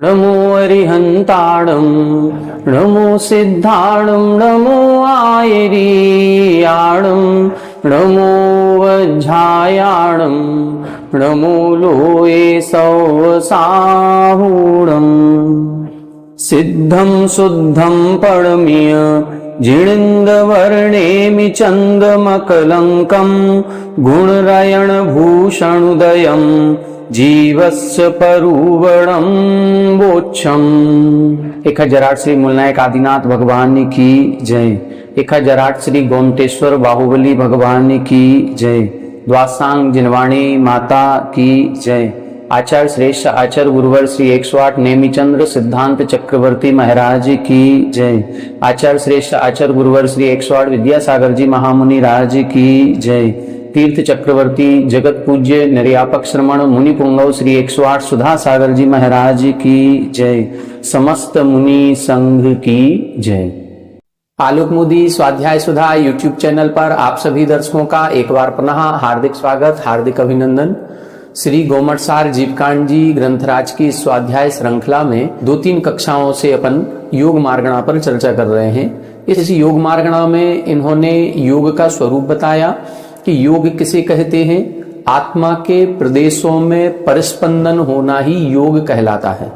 नमो अरिहंताणं नमो सिद्धाणं नमो आयरीयाणं नमो वज्झायाणं नमो लोये सौसाहूणम् सिद्धं शुद्धं परमीय जिणिन्दवर्णेमि चन्दमकलङ्कं गुणरयणभूषणुदयं जीवस्य परुवणं बोच्छम। 1008 श्री मूलनायक आदिनाथ भगवान की जय। 1008 श्री गोमटेश्वर बाहुबली भगवान की जय। द्वासांग जिनवाणी माता की जय। आचार्य श्रेष्ठ आचार्य गुरुवर श्री 108 नेमिचंद्र सिद्धांत चक्रवर्ती महाराज की जय। आचार्य श्रेष्ठ आचार्य गुरुवर श्री 108 विद्यासागर जी महामुनि राज की जय। तीर्थ चक्रवर्ती जगत पूज्य निर्यापक श्रमण मुनि पुंगव श्री 108 सुधा सागर जी महाराज की जय। समस्त मुनि संघ की जय। आलोक मोदी स्वाध्याय सुधा यूट्यूब चैनल पर आप सभी दर्शकों का एक बार पुनः हार्दिक स्वागत, हार्दिक अभिनंदन। श्री गोमटसार जीवकांड जी ग्रंथराज की स्वाध्याय श्रृंखला में 2-3 कक्षाओं से अपन योग मार्गणा पर चर्चा कर रहे हैं। इस योग मार्गणा में इन्होंने योग का स्वरूप बताया कि योग किसे कहते हैं। आत्मा के प्रदेशों में परिस्पंदन होना ही योग कहलाता है।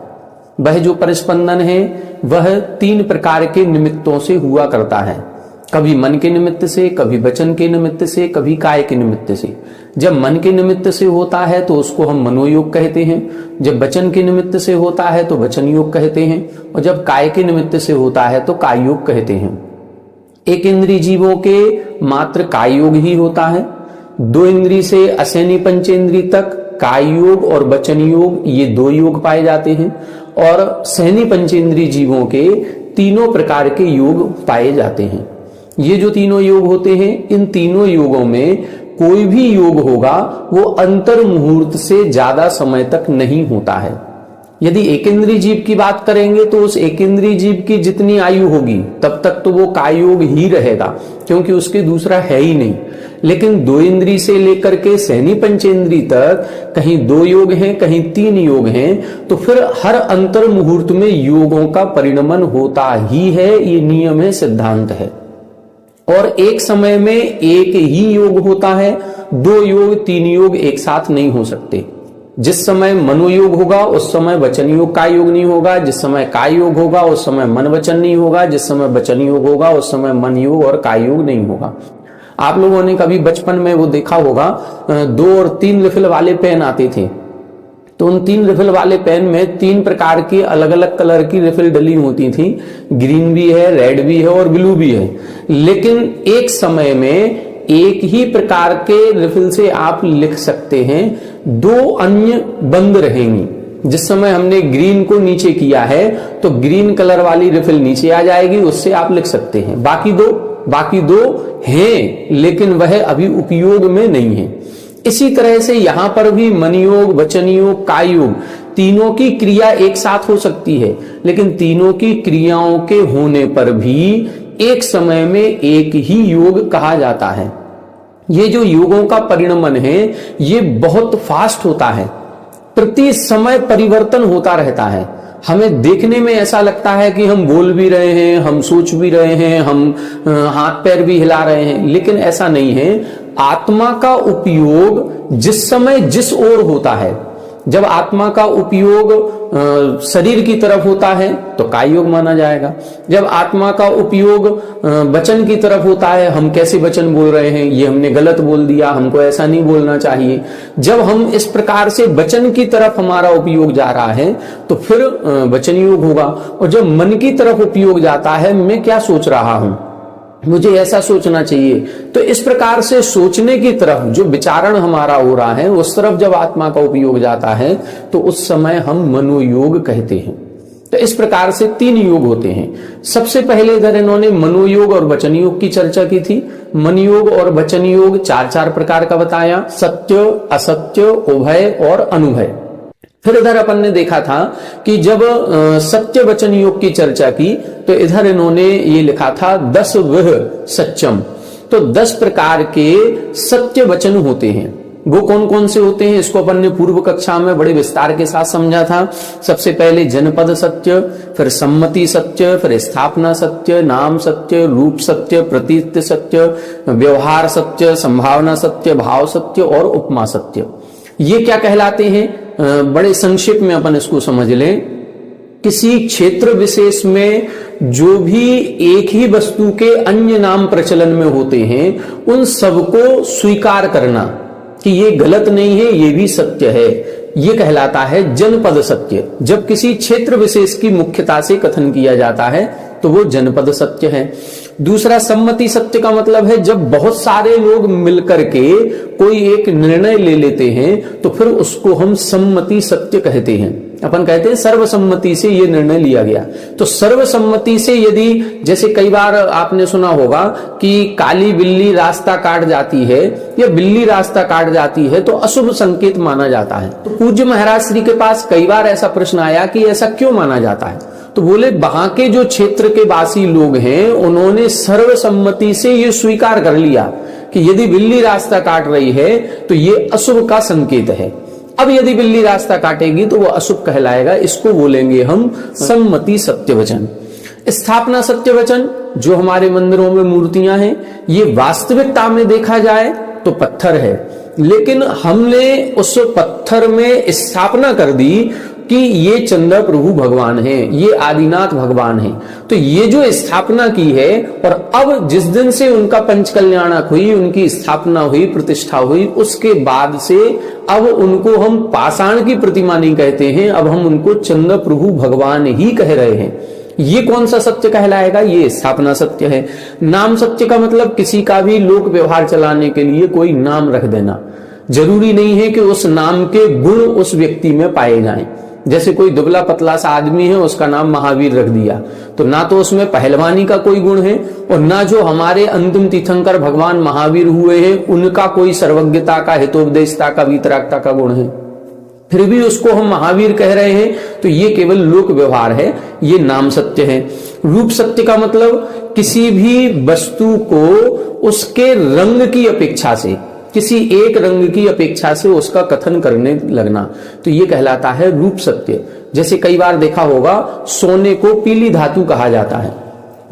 वह जो परिस्पंदन है वह 3 प्रकार के निमित्तों से हुआ करता है। कभी मन के निमित्त से, कभी वचन के निमित्त से, कभी काय के निमित्त से। जब मन के निमित्त से होता है तो उसको हम मनोयोग कहते हैं। जब वचन के निमित्त से होता है तो वचन योग कहते हैं। और जब काय के निमित्त से होता है तो काय योग कहते हैं। एक इंद्रिय जीवों के मात्र काय योग ही होता है। 2 इंद्रिय से असैनी पंचेंद्रिय तक काय योग और वचन योग, ये 2 योग पाए जाते हैं। और सहनी पंचेंद्रिय जीवों के 3 प्रकार के योग पाए जाते हैं। ये जो 3 योग होते हैं, इन 3 योगों में कोई भी योग होगा वो अंतर मुहूर्त से ज्यादा समय तक नहीं होता है। यदि एक इंद्रिय जीव की बात करेंगे तो उस एक इंद्रिय जीव की जितनी आयु होगी तब तक तो वो काय योग ही रहेगा, क्योंकि उसके दूसरा है ही नहीं। लेकिन 2 इंद्रिय से लेकर के सहनी पंचेंद्रिय तक कहीं 2 योग हैं, कहीं 3 योग हैं, तो फिर हर अंतर मुहूर्त में योगों का परिणमन होता ही है। ये नियम है, सिद्धांत है। और एक समय में एक ही योग होता है। 2 योग 3 योग एक साथ नहीं हो सकते। जिस समय मनोयोग होगा उस समय वचन योग काय योग नहीं होगा। जिस समय काय योग होगा उस समय मन वचन नहीं होगा। जिस समय वचन योग होगा उस समय मन योग और काय योग नहीं होगा। आप लोगों ने कभी बचपन में वो देखा होगा, 2 और 3 रिफिल वाले पेन आते थे। तो उन 3 रिफिल वाले पेन में 3 प्रकार की अलग अलग कलर की रिफिल डली होती थी। ग्रीन भी है, रेड भी है और ब्लू भी है। लेकिन एक समय में एक ही प्रकार के रिफिल से आप लिख सकते हैं, 2 अन्य बंद रहेंगी। जिस समय हमने ग्रीन को नीचे किया है तो ग्रीन कलर वाली रिफिल नीचे आ जाएगी, उससे आप लिख सकते हैं। बाकी दो हैं लेकिन वह अभी उपयोग में नहीं है। इसी तरह से यहां पर भी मन योग, वचन योग, काय योग, तीनों की क्रिया एक साथ हो सकती है। लेकिन तीनों की क्रियाओं के होने पर भी एक समय में एक ही योग कहा जाता है। ये जो योगों का परिणमन है ये बहुत फास्ट होता है। प्रति समय परिवर्तन होता रहता है। हमें देखने में ऐसा लगता है कि हम बोल भी रहे हैं, हम सोच भी रहे हैं, हम हाथ पैर भी हिला रहे हैं, लेकिन ऐसा नहीं है। आत्मा का उपयोग जिस समय जिस ओर होता है, जब आत्मा का उपयोग शरीर की तरफ होता है तो काय योग माना जाएगा। जब आत्मा का उपयोग वचन की तरफ होता है, हम कैसे वचन बोल रहे हैं, ये हमने गलत बोल दिया, हमको ऐसा नहीं बोलना चाहिए। जब हम इस प्रकार से वचन की तरफ हमारा उपयोग जा रहा है तो फिर वचन योग होगा। और जब मन की तरफ उपयोग जाता है, मैं क्या सोच रहा हूं, मुझे ऐसा सोचना चाहिए, तो इस प्रकार से सोचने की तरफ जो विचारण हमारा हो रहा है उस तरफ जब आत्मा का उपयोग जाता है तो उस समय हम मनोयोग कहते हैं। तो इस प्रकार से 3 योग होते हैं। सबसे पहले इधर इन्होंने मनोयोग और वचन योग की चर्चा की थी। मन योग और वचन योग 4 प्रकार का बताया, सत्य, असत्य, उभय और अनुभय। फिर इधर अपन ने देखा था कि जब सत्य वचन योग की चर्चा की तो इधर इन्होंने ये लिखा था 10 विह सत्यम। तो 10 प्रकार के सत्य वचन होते हैं। वो कौन कौन से होते हैं इसको अपन ने पूर्व कक्षा में बड़े विस्तार के साथ समझा था। सबसे पहले जनपद सत्य, फिर सम्मति सत्य, फिर स्थापना सत्य, नाम सत्य, रूप सत्य, प्रतीत सत्य, व्यवहार सत्य, संभावना सत्य, भाव सत्य और उपमा सत्य। ये क्या कहलाते हैं, बड़े संक्षेप में अपन इसको समझ लें। किसी क्षेत्र विशेष में जो भी एक ही वस्तु के अन्य नाम प्रचलन में होते हैं उन सबको स्वीकार करना कि ये गलत नहीं है, ये भी सत्य है, ये कहलाता है जनपद सत्य। जब किसी क्षेत्र विशेष की मुख्यता से कथन किया जाता है तो वो जनपद सत्य है। दूसरा सम्मति सत्य का मतलब है जब बहुत सारे लोग मिलकर के कोई एक निर्णय ले लेते हैं तो फिर उसको हम सम्मति सत्य कहते हैं। अपन कहते हैं सर्वसम्मति से ये निर्णय लिया गया। तो सर्वसम्मति से यदि, जैसे कई बार आपने सुना होगा कि काली बिल्ली रास्ता काट जाती है या बिल्ली रास्ता काट जाती है तो अशुभ संकेत माना जाता है। तो पूज्य महाराज श्री के पास कई बार ऐसा प्रश्न आया कि ऐसा क्यों माना जाता है, तो बोले वहां के जो क्षेत्र के वासी लोग हैं उन्होंने सर्वसम्मति से ये स्वीकार कर लिया कि यदि बिल्ली रास्ता काट रही है तो ये अशुभ का संकेत है। अब यदि बिल्ली रास्ता काटेगी तो वो अशुभ कहलाएगा, इसको बोलेंगे हम सम्मति सत्यवचन। स्थापना सत्यवचन, जो हमारे मंदिरों में मूर्तियां हैं ये वास्तविकता में देखा जाए तो पत्थर है, लेकिन हमने उस पत्थर में स्थापना कर दी कि ये चंद्र प्रभु भगवान हैं, ये आदिनाथ भगवान हैं। तो ये जो स्थापना की है और अब जिस दिन से उनका पंचकल्याणक हुई, उनकी स्थापना हुई, प्रतिष्ठा हुई, उसके बाद से अब उनको हम पाषाण की प्रतिमा नहीं कहते हैं, अब हम उनको चंद्र प्रभु भगवान ही कह रहे हैं। ये कौन सा सत्य कहलाएगा, ये स्थापना सत्य है। नाम सत्य का मतलब किसी का भी लोक व्यवहार चलाने के लिए कोई नाम रख देना। जरूरी नहीं है कि उस नाम के गुण उस व्यक्ति में पाए जाएं। जैसे कोई दुबला पतला सा आदमी है, उसका नाम महावीर रख दिया, तो ना तो उसमें पहलवानी का कोई गुण है और ना जो हमारे अंतिम तीर्थंकर भगवान महावीर हुए हैं उनका कोई सर्वज्ञता का, हितोपदेशता का, वीतरागता का गुण है, फिर भी उसको हम महावीर कह रहे हैं। तो ये केवल लोक व्यवहार है, ये नाम सत्य है। रूप सत्य का मतलब किसी भी वस्तु को उसके रंग की अपेक्षा से, किसी एक रंग की अपेक्षा से उसका कथन करने लगना, तो ये कहलाता है रूप सत्य। जैसे कई बार देखा होगा सोने को पीली धातु कहा जाता है,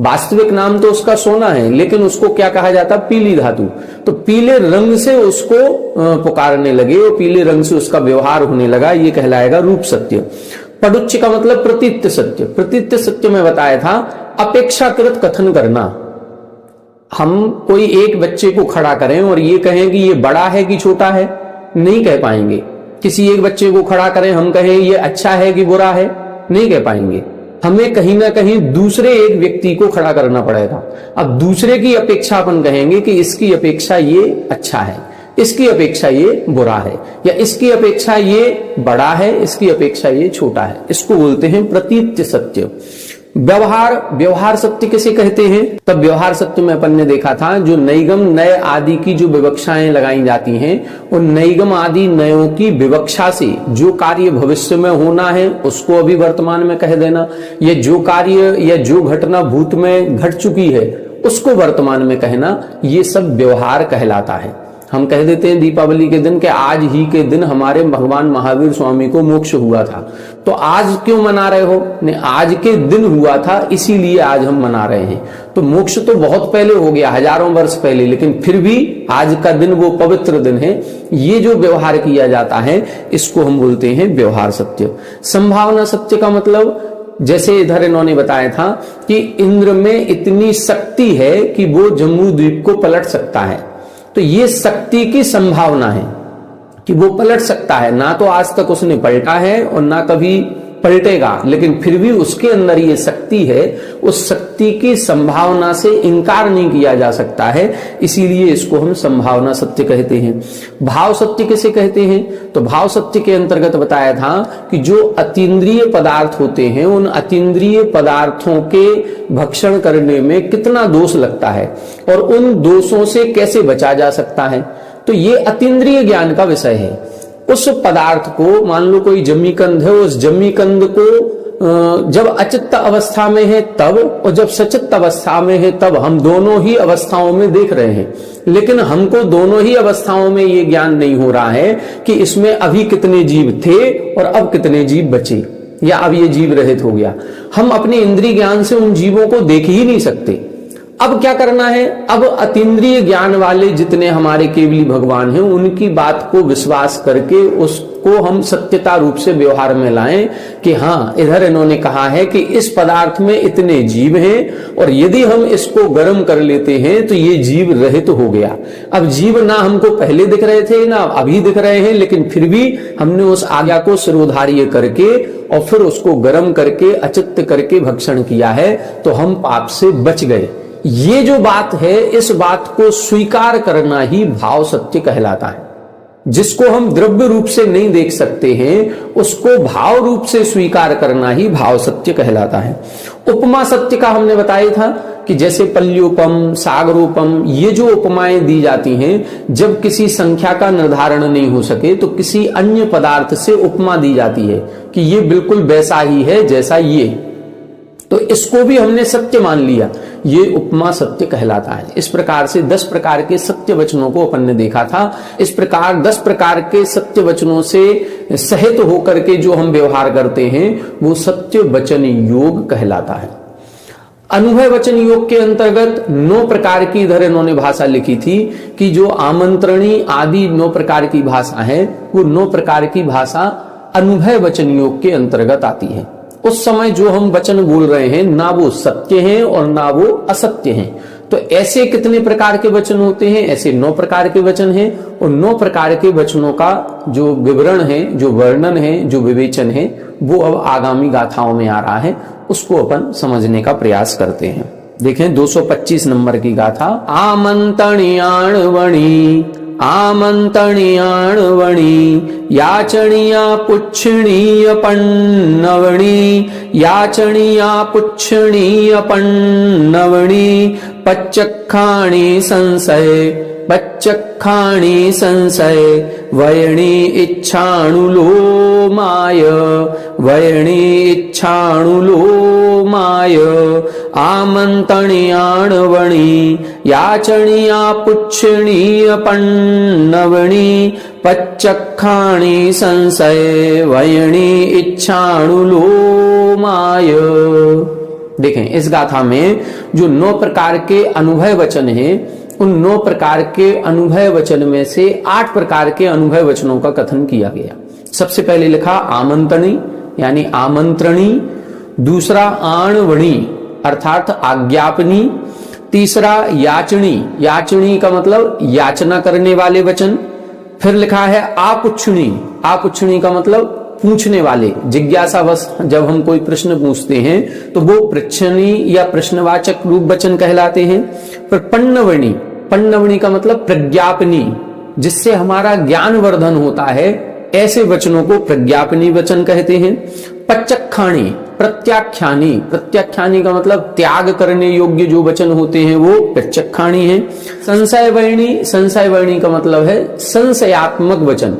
वास्तविक नाम तो उसका सोना है लेकिन उसको क्या कहा जाता है, पीली धातु। तो पीले रंग से उसको पुकारने लगे और पीले रंग से उसका व्यवहार होने लगा, ये कहलाएगा रूप सत्य। पडुच्च का मतलब प्रतीत सत्य। प्रतीत सत्य में बताया था अपेक्षाकृत कथन करना। हम कोई एक बच्चे को खड़ा करें और ये कहें कि ये बड़ा है कि छोटा है, नहीं कह पाएंगे। किसी एक बच्चे को खड़ा करें, हम कहें ये अच्छा है कि बुरा है, नहीं कह पाएंगे। हमें कहीं ना कहीं दूसरे एक व्यक्ति को खड़ा करना पड़ेगा। अब दूसरे की अपेक्षा अपन कहेंगे कि इसकी अपेक्षा ये अच्छा है, इसकी अपेक्षा ये बुरा है, या इसकी अपेक्षा ये बड़ा है, इसकी अपेक्षा ये छोटा है। इसको बोलते हैं प्रतीत सत्य। व्यवहार सत्य किसे कहते हैं, तब व्यवहार सत्य में अपन ने देखा था जो नैगम नय आदि की जो विवक्षाएं लगाई जाती हैं, उन नैगम आदि नयों की विवक्षा से जो कार्य भविष्य में होना है उसको अभी वर्तमान में कह देना, या जो कार्य या जो घटना भूत में घट चुकी है उसको वर्तमान में कहना, ये सब व्यवहार कहलाता है। हम कह देते हैं दीपावली के दिन कि आज ही के दिन हमारे भगवान महावीर स्वामी को मोक्ष हुआ था, तो आज क्यों मना रहे हो, नहीं आज के दिन हुआ था इसीलिए आज हम मना रहे हैं। तो मोक्ष तो बहुत पहले हो गया, हजारों वर्ष पहले, लेकिन फिर भी आज का दिन वो पवित्र दिन है। ये जो व्यवहार किया जाता है इसको हम बोलते हैं व्यवहार सत्य। संभावना सत्य का मतलब जैसे इधर इन्होंने बताया था कि इंद्र में इतनी शक्ति है कि वो जम्मू द्वीप को पलट सकता है, तो ये शक्ति की संभावना है कि वो पलट सकता है। ना तो आज तक उसने पलटा है और ना कभी पलटेगा, लेकिन फिर भी उसके अंदर ये शक्ति है, उस शक्ति की संभावना से इनकार नहीं किया जा सकता है, इसीलिए इसको हम संभावना सत्य कहते हैं। भाव सत्य किसे कहते हैं, तो भाव सत्य के अंतर्गत बताया था कि जो अतीन्द्रिय पदार्थ होते हैं उन अतीन्द्रिय पदार्थों के भक्षण करने में कितना दोष लगता है और उन दोषों से कैसे बचा जा सकता है, तो ये अतीन्द्रिय ज्ञान का विषय है। उस पदार्थ को, मान लो कोई जमीकंद है, उस जमीकंद को जब अचित्त अवस्था में है तब और जब सचित्त अवस्था में है तब हम दोनों ही अवस्थाओं में देख रहे हैं, लेकिन हमको दोनों ही अवस्थाओं में ये ज्ञान नहीं हो रहा है कि इसमें अभी कितने जीव थे और अब कितने जीव बचे या अब ये जीव रहित हो गया। हम अपने इंद्रिय ज्ञान से उन जीवों को देख ही नहीं सकते। अब क्या करना है, अब अतीन्द्रिय ज्ञान वाले जितने हमारे केवली भगवान हैं उनकी बात को विश्वास करके उसको हम सत्यता रूप से व्यवहार में लाएं कि हाँ, इधर इन्होंने कहा है कि इस पदार्थ में इतने जीव हैं और यदि हम इसको गर्म कर लेते हैं तो ये जीव रहित हो गया। अब जीव ना हमको पहले दिख रहे थे ना अभी दिख रहे हैं, लेकिन फिर भी हमने उस आज्ञा को शिरोधार्य करके और फिर उसको गर्म करके अचित्त करके भक्षण किया है, तो हम पाप से बच गए। ये जो बात है, इस बात को स्वीकार करना ही भाव सत्य कहलाता है। जिसको हम द्रव्य रूप से नहीं देख सकते हैं उसको भाव रूप से स्वीकार करना ही भाव सत्य कहलाता है। उपमा सत्य का हमने बताया था कि जैसे पल्योपम, सागरोपम, ये जो उपमाएं दी जाती हैं, जब किसी संख्या का निर्धारण नहीं हो सके तो किसी अन्य पदार्थ से उपमा दी जाती है कि ये बिल्कुल वैसा ही है जैसा ये, तो इसको भी हमने सत्य मान लिया, ये उपमा सत्य कहलाता है। इस प्रकार से 10 प्रकार के सत्य वचनों को अपन ने देखा था। इस प्रकार 10 प्रकार के सत्य वचनों से सहित होकर के जो हम व्यवहार करते हैं वो सत्य वचन योग कहलाता है। अनुभव वचन योग के अंतर्गत 9 प्रकार की इधर इन्होंने भाषा लिखी थी कि जो आमंत्रणी आदि 9 प्रकार की भाषा है, वो 9 प्रकार की भाषा अनुभव वचन योग के अंतर्गत आती है। उस समय जो हम वचन बोल रहे हैं ना वो सत्य हैं और ना वो असत्य हैं। तो ऐसे कितने प्रकार के वचन होते हैं? ऐसे 9 प्रकार के वचन हैं और 9 प्रकार के वचनों का जो विवरण है, जो वर्णन है, जो विवेचन है, वो अब आगामी गाथाओं में आ रहा है। उसको अपन समझने का प्रयास करते हैं। देखें 225 नंबर की गाथा। आमंत्रणियाणवणी आमंत्रणियाणवणी याचणीया पुच्छणीय पन्नवणी याचणीया पुच्छणीय पन्नवणी पच्चखाणी संशय वयणी इच्छाणुलोमाय वयणी इच्छाणुलोमाय आमंत्रणियाणवणी याचणीया पुच्छणीय पन्नवणी पच्चखाणी संशय वयणी इच्छाणुलोमाय। देखें इस गाथा में जो 9 प्रकार के अनुभव वचन हैं, उन 9 प्रकार के अनुभव वचन में से 8 प्रकार के अनुभव वचनों का कथन किया गया। सबसे पहले लिखा आमंत्रणी यानी आमंत्रणी, दूसरा आणवणी अर्थात आज्ञापनी, तीसरा याचनी, याचनी का मतलब याचना करने वाले वचन। फिर लिखा है आपुच्छणी, आपुच्छणी का मतलब पूछने वाले, जिज्ञासावश जब हम कोई प्रश्न पूछते हैं तो वो पृच्छनी या प्रश्नवाचक रूप वचन कहलाते हैं। फिर पन्नवणी, पन्नवणी का मतलब प्रज्ञापनी, जिससे हमारा ज्ञान वर्धन होता है, ऐसे वचनों को प्रज्ञापनी वचन कहते हैं। पच्चखाणी, प्रत्याख्यानी, प्रत्याख्यानी का मतलब त्याग करने योग्य जो वचन होते हैं वो प्रत्यक्षाणी है। संशय वर्णी, संशय वर्णी का मतलब है संशयात्मक वचन,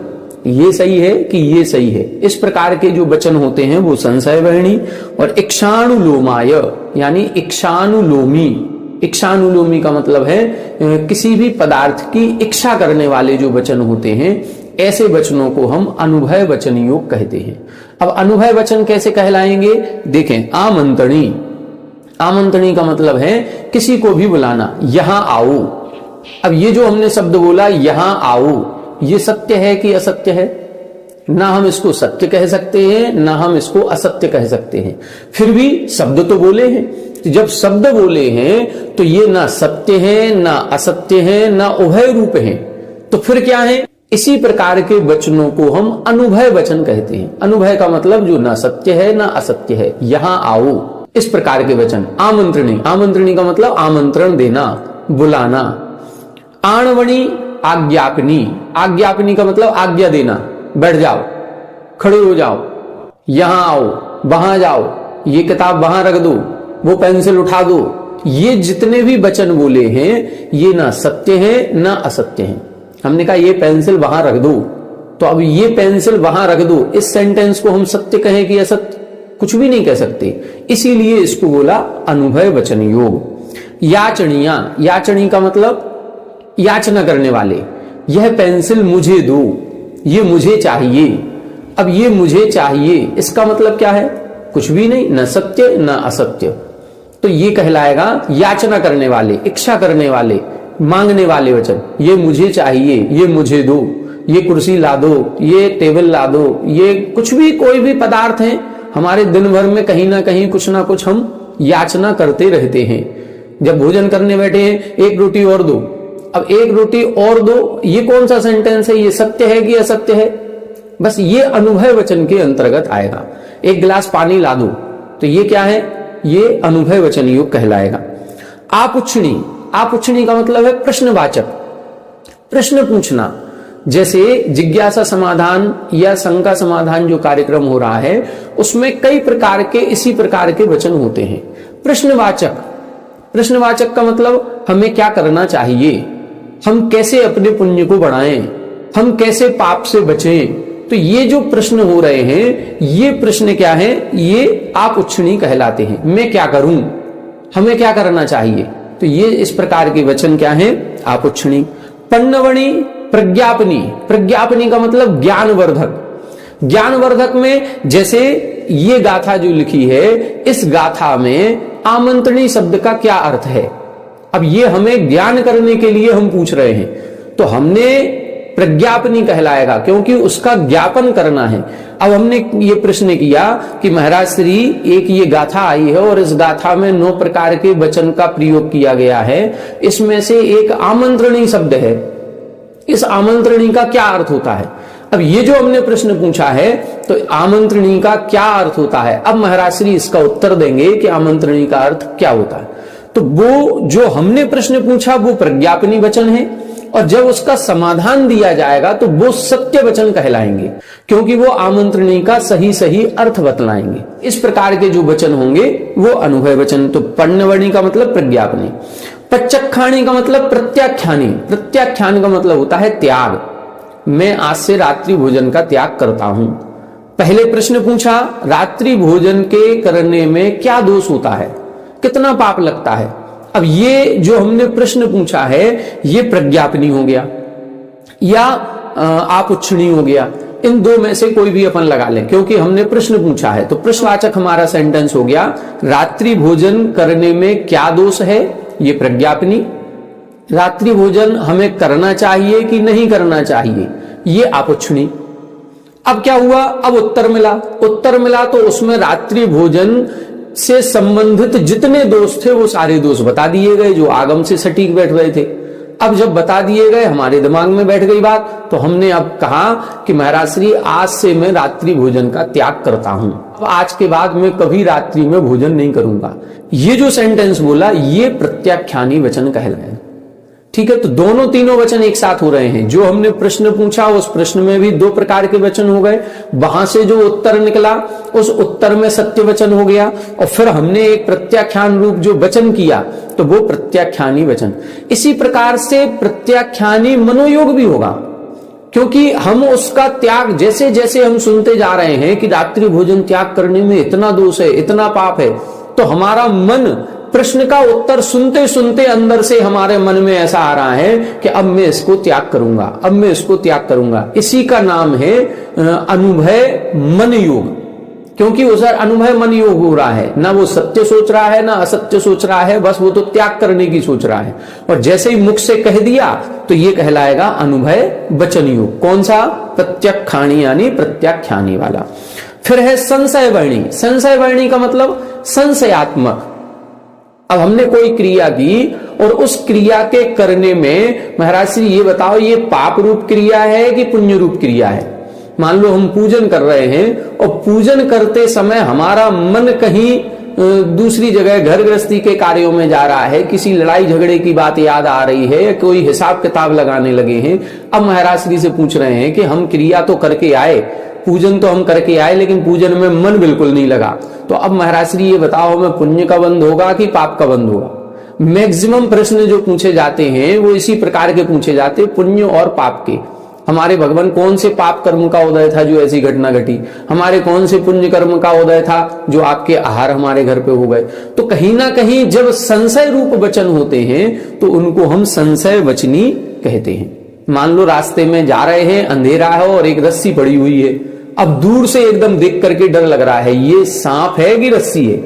ये सही है कि ये सही है, इस प्रकार के जो वचन होते हैं वो संशय वर्णी। और इक्षानुलोमाय यानी इक्षानुलोमी, इक्षानुलोमी का मतलब है किसी भी पदार्थ की इच्छा करने वाले जो वचन होते हैं, ऐसे वचनों को हम अनुभव वचन योग कहते हैं। अब अनुभव वचन कैसे कहलाएंगे? देखें आमंत्रणी, आमंत्रणी का मतलब है किसी को भी बुलाना, यहां आओ। अब ये जो हमने शब्द बोला यहां आओ, ये सत्य है कि असत्य है? ना हम इसको सत्य कह सकते हैं ना हम इसको असत्य कह सकते हैं, फिर भी शब्द तो बोले हैं। तो जब शब्द बोले हैं तो ये ना सत्य है ना असत्य है ना उभय रूप है, तो फिर क्या है? इसी प्रकार के वचनों को हम अनुभव वचन कहते हैं। अनुभव का मतलब जो ना सत्य है ना असत्य है, यहां आओ, इस प्रकार के वचन। आमंत्रणी, आमंत्रणी का मतलब आमंत्रण देना, बुलाना। आणवणी आज्ञापनी, आज्ञापनी का मतलब आज्ञा देना, बैठ जाओ, खड़े हो जाओ, यहां आओ, वहां जाओ, ये किताब वहां रख दो, वो पेंसिल उठा दो। ये जितने भी वचन बोले हैं ये ना सत्य है ना असत्य है। हमने कहा ये पेंसिल वहां रख दो, तो अब ये पेंसिल वहां रख दो, इस सेंटेंस को हम सत्य कहें कि असत्य? कुछ भी नहीं कह सकते, इसीलिए इसको बोला अनुभय वचन योग। याचनिया, याचनी का मतलब याचना करने वाले, यह पेंसिल मुझे दो, ये मुझे चाहिए। अब ये मुझे चाहिए इसका मतलब क्या है? कुछ भी नहीं, न सत्य न असत्य। तो ये कहलाएगा याचना करने वाले, इच्छा करने वाले, मांगने वाले वचन। ये मुझे चाहिए, ये मुझे दो, ये कुर्सी ला दो, ये टेबल ला दो, ये कुछ भी, कोई भी पदार्थ है हमारे दिन भर में कहीं ना कहीं कुछ ना कुछ हम याचना करते रहते हैं। जब भोजन करने बैठे हैं, एक रोटी और दो, अब एक रोटी और दो, ये कौन सा सेंटेंस है? ये सत्य है कि असत्य है? बस ये अनुभय वचन के अंतर्गत आएगा। एक गिलास पानी ला दो, तो ये क्या है? ये अनुभय वचन योग कहलाएगा। आपुच्छनी, आपुच्छनी का मतलब है प्रश्नवाचक, प्रश्न पूछना। जैसे जिज्ञासा समाधान या शंका समाधान जो कार्यक्रम हो रहा है, उसमें कई प्रकार के इसी प्रकार के वचन होते हैं। प्रश्नवाचक, प्रश्नवाचक का मतलब हमें क्या करना चाहिए, हम कैसे अपने पुण्य को बढ़ाएं, हम कैसे पाप से बचें। तो ये जो प्रश्न हो रहे हैं, ये प्रश्न क्या है? ये आपुच्छनी कहलाते हैं। मैं क्या करूं, हमें क्या करना चाहिए। तो ये इस प्रकार के वचन क्या है? आपुच्छनी। पन्नवणी, प्रज्ञापनी, प्रज्ञापनी का मतलब ज्ञानवर्धक। ज्ञानवर्धक में जैसे ये गाथा जो लिखी है, इस गाथा में आमंत्रणी शब्द का क्या अर्थ है। अब ये हमें ज्ञान करने के लिए हम पूछ रहे हैं, तो हमने प्रज्ञापनी कहलाएगा, क्योंकि उसका ज्ञापन करना है। अब हमने ये प्रश्न किया कि महाराज श्री एक ये गाथा आई है और इस गाथा में 9 प्रकार के वचन का प्रयोग किया गया है, इसमें से एक आमंत्रणी शब्द है, इस आमंत्रणी का क्या अर्थ होता है। अब ये जो हमने प्रश्न पूछा है, तो आमंत्रणी का क्या अर्थ होता है। अब महाराज श्री इसका उत्तर देंगे कि आमंत्रणी का अर्थ क्या होता है। तो वो जो हमने प्रश्न पूछा वो प्रज्ञापनी वचन है, और जब उसका समाधान दिया जाएगा तो वो सत्य वचन कहलाएंगे, क्योंकि वो आमंत्रणी का सही सही अर्थ बतलाएंगे। इस प्रकार के जो वचन होंगे वो अनुभय वचन। तो पण्यवर्णी का मतलब प्रज्ञापनी। पच्चखाणी का मतलब प्रत्याख्यानी, प्रत्याख्यान का मतलब होता है त्याग। मैं आज से रात्रि भोजन का त्याग करता हूं। पहले प्रश्न पूछा, रात्रि भोजन के करने में क्या दोष होता है, कितना पाप लगता है। अब ये जो हमने प्रश्न पूछा है, ये प्रज्ञापनी हो गया या आपुच्छनी हो गया। इन दो में से कोई भी अपन लगा लें, क्योंकि हमने प्रश्न पूछा है। तो प्रश्नवाचक हमारा सेंटेंस हो गया, रात्रि भोजन करने में क्या दोष है, ये प्रज्ञापनी। रात्रि भोजन हमें करना चाहिए कि नहीं करना चाहिए, ये आपुच्छनी। अब क्या हुआ, अब उत्तर मिला। उत्तर मिला तो उसमें रात्रि भोजन से संबंधित जितने दोष थे वो सारे दोष बता दिए गए, जो आगम से सटीक बैठ रहे थे। अब जब बता दिए गए, हमारे दिमाग में बैठ गई बात, तो हमने अब कहा कि महाराज श्री आज से मैं रात्रि भोजन का त्याग करता हूं, अब आज के बाद मैं कभी रात्रि में भोजन नहीं करूंगा। ये जो सेंटेंस बोला, ये प्रत्याख्यानी वचन कहलाए। ठीक है, तो दोनों तीनों वचन एक साथ हो रहे हैं। जो हमने प्रश्न पूछा, उस प्रश्न में भी 2 प्रकार के वचन हो गए, वहां से जो उत्तर निकला उस उत्तर में सत्य वचन हो गया, और फिर हमने एक प्रत्याख्यान रूप जो वचन किया, तो वो प्रत्याख्यानी वचन। इसी प्रकार से प्रत्याख्यानी मनोयोग भी होगा, क्योंकि हम उसका त्याग जैसे जैसे हम सुनते जा रहे हैं कि रात्रि भोजन त्याग करने में इतना दोष है, इतना पाप है, तो हमारा मन प्रश्न का उत्तर सुनते सुनते अंदर से हमारे मन में ऐसा आ रहा है कि अब मैं इसको त्याग करूंगा, अब मैं इसको त्याग करूंगा। इसी का नाम है अनुभय मन योग, क्योंकि उधर अनुभय मन योग हो रहा है, ना वो सत्य सोच रहा है ना असत्य सोच रहा है, बस वो तो त्याग करने की सोच रहा है। और जैसे ही मुख से कह दिया तो ये कहलाएगा अनुभय वचन योग। कौन सा? प्रत्यक्षाणी यानी प्रत्याख्यानी वाला। फिर है संशय वर्णी। संशय वर्णी का मतलब संशयात्मक। अब हमने कोई क्रिया की और उस क्रिया के करने में महाराज श्री ये बताओ, ये पाप रूप क्रिया है कि पुण्य रूप क्रिया है। मान लो हम पूजन कर रहे हैं और पूजन करते समय हमारा मन कहीं दूसरी जगह घर गृहस्थी के कार्यों में जा रहा है, किसी लड़ाई झगड़े की बात याद आ रही है, कोई हिसाब किताब लगाने लगे हैं। अब महाराज श्री से पूछ रहे हैं कि हम क्रिया तो करके आए, पूजन तो हम करके आए, लेकिन पूजन में मन बिल्कुल नहीं लगा। तो अब महाराज श्री ये बताओ, हमें पुण्य का बंध होगा कि पाप का बंध होगा। मैक्सिमम प्रश्न जो पूछे जाते हैं वो इसी प्रकार के पूछे जाते हैं, पुण्य और पाप के। हमारे भगवान कौन से पाप कर्म का उदय था जो ऐसी घटना घटी, हमारे कौन से पुण्य कर्म का उदय था जो आपके आहार हमारे घर पे हो गए। तो कहीं ना कहीं जब संशय रूप वचन होते हैं तो उनको हम संशय वचनी कहते हैं। मान लो रास्ते में जा रहे हैं, अंधेरा है और एक रस्सी पड़ी हुई है, अब दूर से एकदम देख करके डर लग रहा है, ये सांप है कि रस्सी है।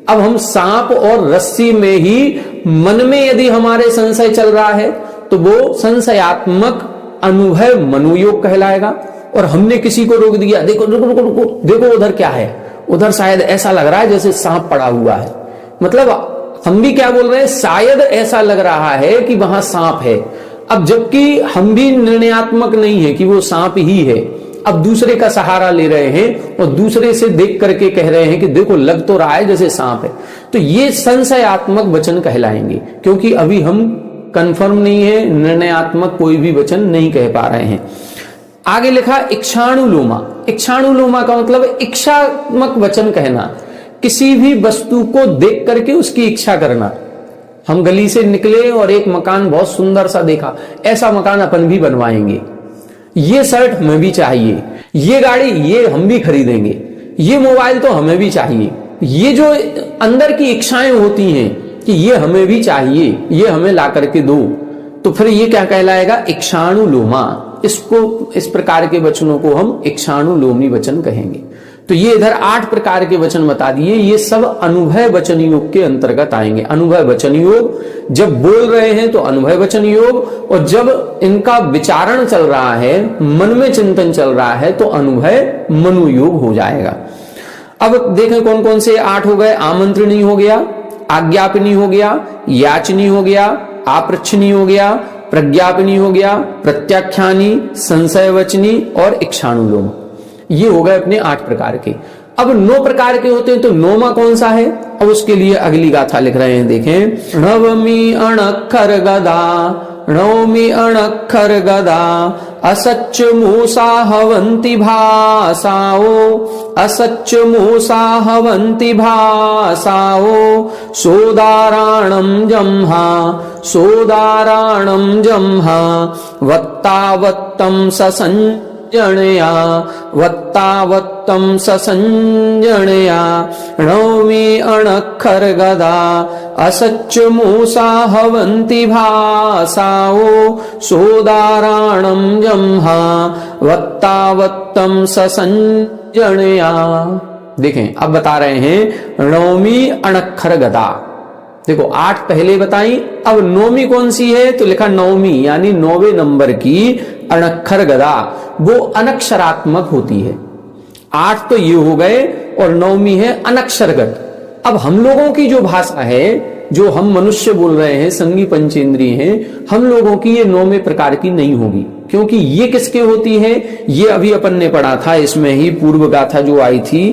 अब हम सांप और रस्सी में ही मन में यदि हमारे संशय चल रहा है तो वो संशयात्मक अनुभव मनोयोग कहलाएगा। और हमने किसी को रोक दिया, देखो रुको रुको रुको, देखो उधर क्या है, उधर शायद ऐसा लग रहा है जैसे सांप पड़ा हुआ है, मतलब हम भी क्या बोल रहे हैं, शायद ऐसा लग रहा है कि वहां सांप है। अब जबकि हम भी निर्णयात्मक नहीं है कि वो सांप ही है, अब दूसरे का सहारा ले रहे हैं और दूसरे से देख करके कह रहे हैं कि देखो लग तो रहा है जैसे सांप है। तो ये संशयात्मक वचन कहलाएंगे, क्योंकि अभी हम कंफर्म नहीं है, निर्णयात्मक कोई भी वचन नहीं कह पा रहे हैं। आगे लिखा इक्षाणुलोमा। इक्षाणुलोमा का मतलब इच्छात्मक वचन कहना, किसी भी वस्तु को देख करके उसकी इच्छा करना। हम गली से निकले और एक मकान बहुत सुंदर सा देखा, ऐसा मकान अपन भी बनवाएंगे, ये शर्ट हमें भी चाहिए, ये गाड़ी ये हम भी खरीदेंगे, ये मोबाइल तो हमें भी चाहिए। ये जो अंदर की इच्छाएं होती हैं कि ये हमें भी चाहिए, ये हमें ला करके दो, तो फिर ये क्या कहलाएगा, इक्षाणुलोमा। इसको, इस प्रकार के वचनों को हम इक्षाणुलोमी वचन कहेंगे। तो ये इधर 8 प्रकार के वचन बता दिए, ये सब अनुभव वचन योग के अंतर्गत आएंगे। अनुभव वचन योग जब बोल रहे हैं तो अनुभव वचन योग, और जब इनका विचारण चल रहा है, मन में चिंतन चल रहा है, तो अनुभव मनोयोग हो जाएगा। अब देखें कौन कौन से 8 हो गए। आमंत्रणी हो गया, आज्ञापनी हो गया, याचनी हो गया, आपृच्छनी हो गया, प्रज्ञापनी हो गया, प्रत्याख्यानी, संशयवचनी और इक्षाणुलोम। ये हो गए अपने 8 प्रकार के। अब 9 प्रकार के होते हैं, तो 9वां कौन सा है, अब उसके लिए अगली गाथा लिख रहे हैं, देखें। नवमी अणक्षर गदा, नवमी अणक्षर गदा, असच मूसा हवंति भासाओ, असच मूसा हवंति भासाओ, सोदाराणम जम्हा, सोदाराणम जम्हा, वत्तावत्तम ससंजनया, वत्तावत्तम ससंजनया, नवमी अणक्षर गदा, असच मूसा हवंति भासाओ, सोदाराणम जम्हा, वत्तावत्तम ससंजनया। देखें अब बता रहे हैं नवमी अणक्षर गदा। देखो 8 पहले बताई, अब 9वीं कौन सी है, तो लिखा नवमी यानी 9वें नंबर की अणक्षर गदा, वो अनक्षरात्मक होती है। 8 तो ये हो गए और 9वीं है अनक्षरगत। अब हम लोगों की जो भाषा है, जो हम मनुष्य बोल रहे हैं, संगी पंचेंद्रिय हैं, हम लोगों की ये 9वें प्रकार की नहीं होगी, क्योंकि ये किसके होती है, ये अभी अपन ने पढ़ा था, इसमें ही पूर्व गाथा जो आई थी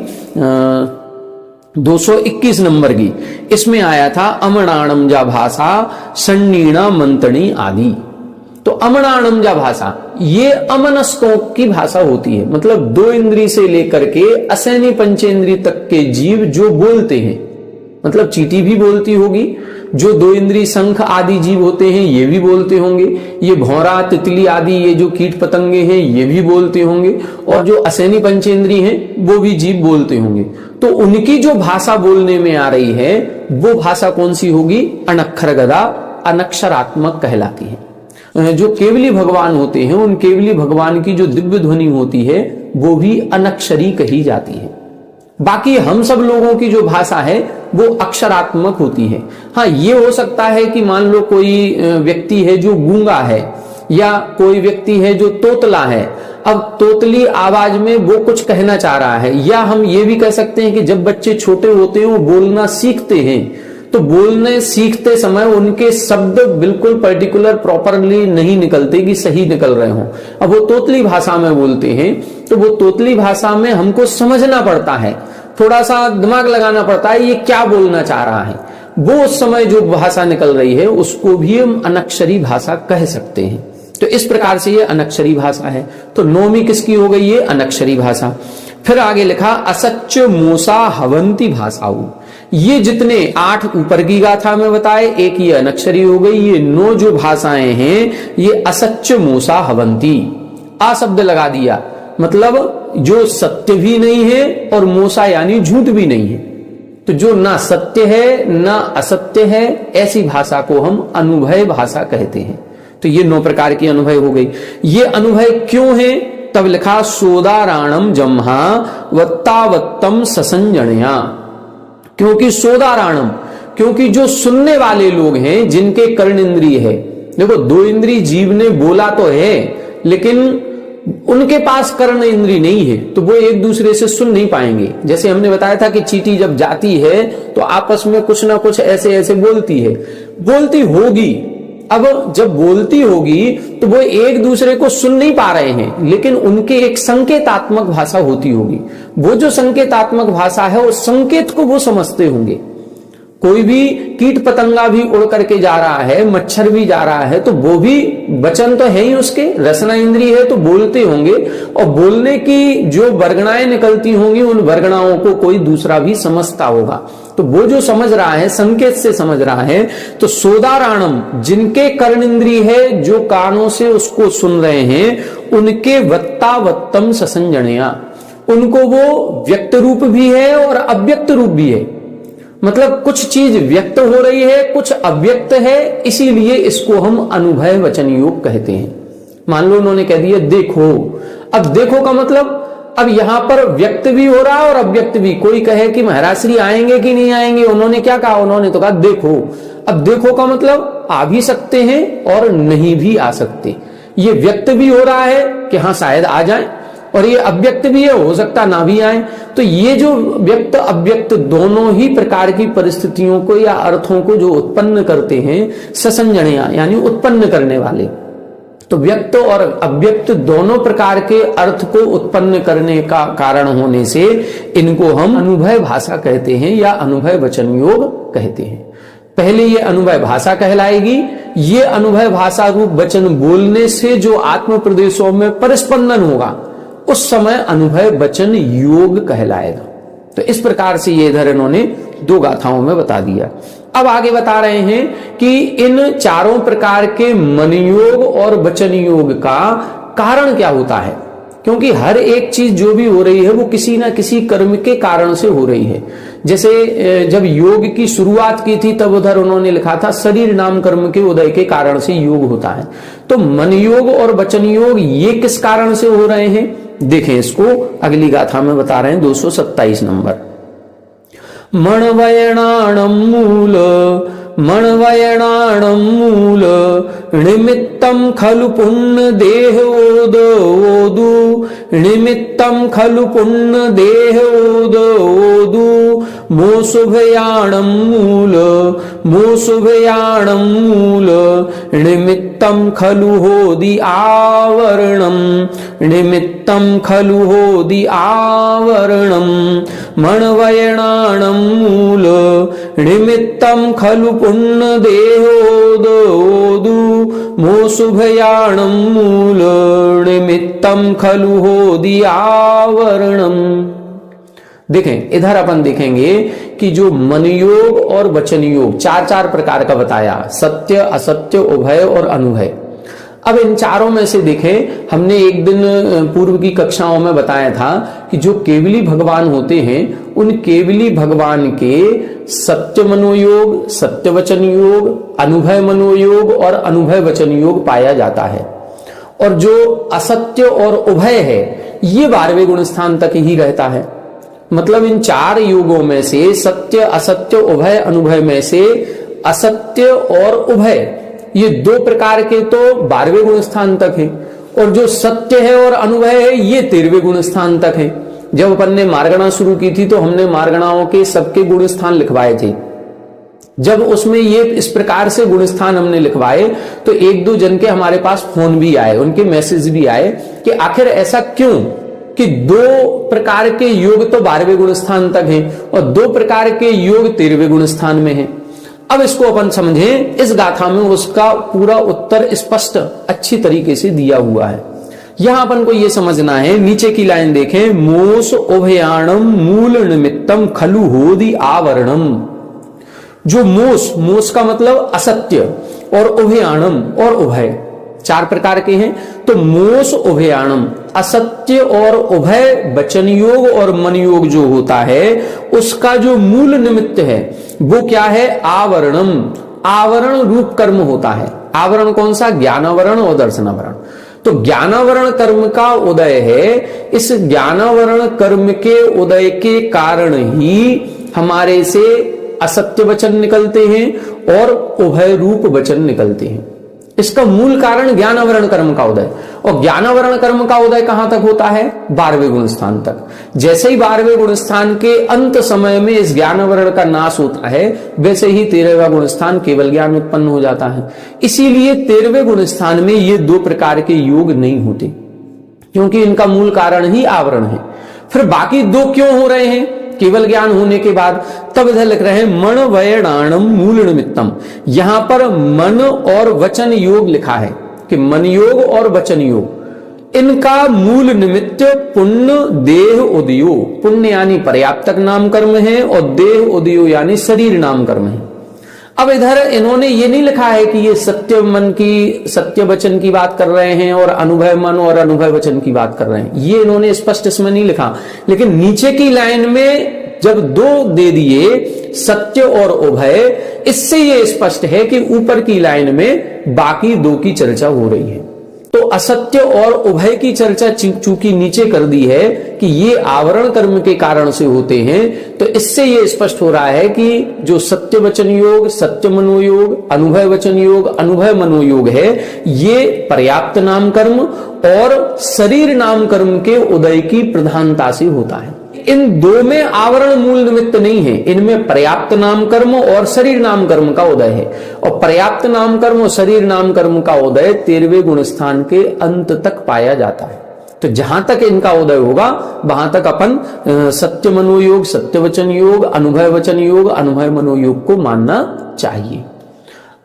221 नंबर की, इसमें आया था अमणाणम जा भाषा, सन्नीणा मंतणी आदि। तो अमणाणम जा भाषा ये अमनस्कों की भाषा होती है, मतलब 2 इंद्री से लेकर के असैनी पंचेंद्री तक के जीव जो बोलते हैं, मतलब चींटी भी बोलती होगी, जो 2 इंद्री शंख आदि जीव होते हैं ये भी बोलते होंगे, ये भौरा तितली आदि ये जो कीट पतंगे हैं ये भी बोलते होंगे, और जो असैनी पंचेंद्री हैं वो भी जीव बोलते होंगे। तो उनकी जो भाषा बोलने में आ रही है वो भाषा कौन सी होगी, अनक्षर गदा, अनक्षरात्मक कहलाती है। जो केवली भगवान होते हैं उन केवली भगवान की जो दिव्य ध्वनि होती है वो भी अनक्षरी कही जाती है। बाकी हम सब लोगों की जो भाषा है वो अक्षरात्मक होती है। हाँ, ये हो सकता है कि मान लो कोई व्यक्ति है जो गूंगा है, या कोई व्यक्ति है जो तोतला है, अब तोतली आवाज में वो कुछ कहना चाह रहा है, या हम ये भी कह सकते हैं कि जब बच्चे छोटे होते हैं वो बोलना सीखते हैं, तो बोलने सीखते समय उनके शब्द बिल्कुल पर्टिकुलर प्रॉपरली नहीं निकलते कि सही निकल रहे हों। अब वो तोतली भाषा में बोलते हैं, तो वो तोतली भाषा में हमको समझना पड़ता है, थोड़ा सा दिमाग लगाना पड़ता है ये क्या बोलना चाह रहा है। वो उस समय जो भाषा निकल रही है उसको भी हम अनक्षरी भाषा कह सकते हैं। तो इस प्रकार से ये अनक्षरी भाषा है। तो 9वीं किसकी हो गई, ये अनक्षरी भाषा। फिर आगे लिखा असच मूसा हवंती भाषाऊ। ये जितने 8 ऊपर की गाथा में बताए, एक ये अनक्षरी हो गई, ये 9 जो भाषाएं हैं ये असच मूसा हवंती। आ शब्द लगा दिया, मतलब जो सत्य भी नहीं है और मोसा यानी झूठ भी नहीं है। तो जो ना सत्य है ना असत्य है, ऐसी भाषा को हम अनुभय भाषा कहते हैं। तो ये 9 प्रकार की अनुभय हो गई। ये अनुभय क्यों है? तब लिखा सोदाराणम जम्हा वत्तावत्तम ससंजनया। क्योंकि सोदाराणम, क्योंकि जो सुनने वाले लोग हैं जिनके कर्ण इंद्रिय है, देखो 2 इंद्रिय जीव ने बोला तो है लेकिन उनके पास कर्ण इंद्रिय नहीं है, तो वो एक दूसरे से सुन नहीं पाएंगे। जैसे हमने बताया था कि चींटी जब जाती है तो आपस में कुछ ना कुछ ऐसे ऐसे बोलती है, बोलती होगी। अब जब बोलती होगी तो वो एक दूसरे को सुन नहीं पा रहे हैं, लेकिन उनके एक संकेतात्मक भाषा होती होगी। वो जो संकेतात्मक भाषा है उस संकेत को वो समझते होंगे। कोई भी कीट पतंगा भी उड़ करके जा रहा है, मच्छर भी जा रहा है, तो वो भी वचन तो है ही उसके, रसना इंद्रिय है तो बोलते होंगे, और बोलने की जो वर्गणाएं निकलती होंगी उन वर्गणाओं को कोई दूसरा भी समझता होगा। तो वो जो समझ रहा है संकेत से समझ रहा है। तो सोदाराणम, जिनके कर्ण इंद्रिय है, जो कानों से उसको सुन रहे हैं, उनके वत्तावत्तम ससंजनया, उनको वो व्यक्त रूप भी है और अव्यक्त रूप भी है। मतलब कुछ चीज व्यक्त हो रही है, कुछ अव्यक्त है, इसीलिए इसको हम अनुभय वचन योग कहते हैं। मान लो उन्होंने कह दिया देखो, अब देखो का मतलब अब यहां पर व्यक्त भी हो रहा है और अव्यक्त भी। कोई कहे कि महाराज श्री आएंगे कि नहीं आएंगे, उन्होंने क्या कहा? उन्होंने तो कहा देखो। अब देखो का मतलब आ भी सकते हैं और नहीं भी आ सकते। ये व्यक्त भी हो रहा है कि हाँ शायद आ जाए, और ये अव्यक्त भी है, हो सकता ना भी आए। तो ये जो व्यक्त अव्यक्त दोनों ही प्रकार की परिस्थितियों को या अर्थों को जो उत्पन्न करते हैं, ससंजनया यानी उत्पन्न करने वाले। तो व्यक्त और अव्यक्त दोनों प्रकार के अर्थ को उत्पन्न करने का कारण होने से इनको हम अनुभय भाषा कहते हैं या अनुभय वचन योग कहते हैं। पहले ये अनुभय भाषा कहलाएगी। ये अनुभय भाषा रूप वचन बोलने से जो आत्म प्रदेशों में परिस्पंदन होगा उस समय अनुभय वचन योग कहलाएगा। तो इस प्रकार से ये इधर इन्होंने 2 गाथाओं में बता दिया। अब आगे बता रहे हैं कि इन चारों प्रकार के मन योग और वचन योग का कारण क्या होता है। क्योंकि हर एक चीज जो भी हो रही है वो किसी ना किसी कर्म के कारण से हो रही है। जैसे जब योग की शुरुआत की थी तब उधर उन्होंने लिखा था शरीर नाम कर्म के उदय के कारण से योग होता है। तो मन योग और वचन योग ये किस कारण से हो रहे हैं, देखें इसको अगली गाथा में बता रहे हैं 227 नंबर। मणवयणाणं मूल मणवयणाणं मूल निमित्तं खलु पुण्य देह ओदु निमित्तं खलु पुण्य देह ओदु मोसुभयाणं मूल निमित्तं खलु होदि आवरणं निमित्तं खलु होदि आवरणं मणवयणाणं मूल निमित्तं खलु पुण्य देहोदोदु मोसुभयाणं मूल निमित्तं खलु होदि आवरणं। देखें इधर अपन देखेंगे कि जो मन योग और वचन योग 4 प्रकार का बताया, सत्य असत्य उभय और अनुभय। अब इन चारों में से देखें, हमने एक दिन पूर्व की कक्षाओं में बताया था कि जो केवली भगवान होते हैं उन केवली भगवान के सत्य मनोयोग, सत्य वचन योग, अनुभय मनोयोग और अनुभय वचन योग पाया जाता है। और जो असत्य और उभय है ये 12वें गुण स्थान तक ही रहता है। मतलब इन 4 योगों में से सत्य असत्य उभय अनुभय में से असत्य और उभय ये 2 प्रकार के तो 12वें गुण स्थान तक है, और जो सत्य है और अनुभय है ये 13वें गुण स्थान तक है। जब अपन ने मार्गणा शुरू की थी तो हमने मार्गणाओं के सबके गुण स्थान लिखवाए थे। जब उसमें ये इस प्रकार से गुण स्थान हमने लिखवाए तो 1-2 जन के हमारे पास फोन भी आए, उनके मैसेज भी आए कि आखिर ऐसा क्यों कि 2 प्रकार के योग तो 12वें गुण स्थान तक हैं और 2 प्रकार के योग 13वें गुण स्थान में हैं। अब इसको अपन समझें, इस गाथा में उसका पूरा उत्तर स्पष्ट अच्छी तरीके से दिया हुआ है। यहां अपन को यह समझना है, नीचे की लाइन देखें, मोस उभयाणम मूल निमित्तम खलु होदि आवरणम। जो मोस का मतलब असत्य और उभयाणम और उभय, 4 प्रकार के हैं। तो मोस उभयाणम, असत्य और उभय वचन योग और मन योग जो होता है उसका जो मूल निमित्त है वो क्या है? आवरणम, आवरण रूप कर्म होता है। आवरण कौन सा? ज्ञानावरण और दर्शनावरण। तो ज्ञानावरण कर्म का उदय है। इस ज्ञानावरण कर्म के उदय के कारण ही हमारे से असत्य वचन निकलते हैं और उभय रूप वचन निकलते हैं। इसका मूल कारण ज्ञानावरण कर्म का उदय। और ज्ञानावरण कर्म का उदय कहां तक होता है? 12वें गुण स्थान तक। जैसे ही 12वें गुण स्थान के अंत समय में इस ज्ञानावरण का नाश होता है, वैसे ही 13वां गुण स्थान केवल ज्ञान उत्पन्न हो जाता है। इसीलिए 13वें गुण स्थान में ये 2 प्रकार के योग नहीं होते, क्योंकि इनका मूल कारण ही आवरण है। फिर बाकी 2 क्यों हो रहे हैं केवल ज्ञान होने के बाद? तब इधर लिख रहे हैं मन वयणाणम मूल निमित्तम। यहां पर मन और वचन योग लिखा है कि मन योग और वचन योग, इनका मूल निमित्त पुण्य देह उदयो। पुण्य यानी पर्याप्तक नाम कर्म है और देह उदयो यानी शरीर नाम कर्म है। अब इधर इन्होंने ये नहीं लिखा है कि ये सत्य मन की, सत्य वचन की बात कर रहे हैं और अनुभव मन और अनुभव वचन की बात कर रहे हैं, ये इन्होंने स्पष्ट इसमें नहीं लिखा। लेकिन नीचे की लाइन में जब 2 दे दिए, सत्य और उभय, इससे ये स्पष्ट है कि ऊपर की लाइन में बाकी 2 की चर्चा हो रही है। तो असत्य और उभय की चर्चा चूंकि नीचे कर दी है कि ये आवरण कर्म के कारण से होते हैं, तो इससे ये स्पष्ट हो रहा है कि जो सत्य वचन योग, सत्य मनोयोग, अनुभव वचन योग, अनुभव मनोयोग है, ये पर्याप्त नाम कर्म और शरीर नाम कर्म के उदय की प्रधानता से होता है। इन 2 में आवरण मूल निमित्त नहीं है, इनमें पर्याप्त नाम कर्म और शरीर नाम कर्म का उदय है। और पर्याप्त नाम कर्म और शरीर नाम कर्म का उदय 13वें गुण स्थान के अंत तक पाया जाता है। तो जहां तक इनका उदय होगा वहां तक अपन सत्य मनोयोग, सत्य वचन योग, अनुभव वचन योग, अनुभव मनोयोग को मानना चाहिए।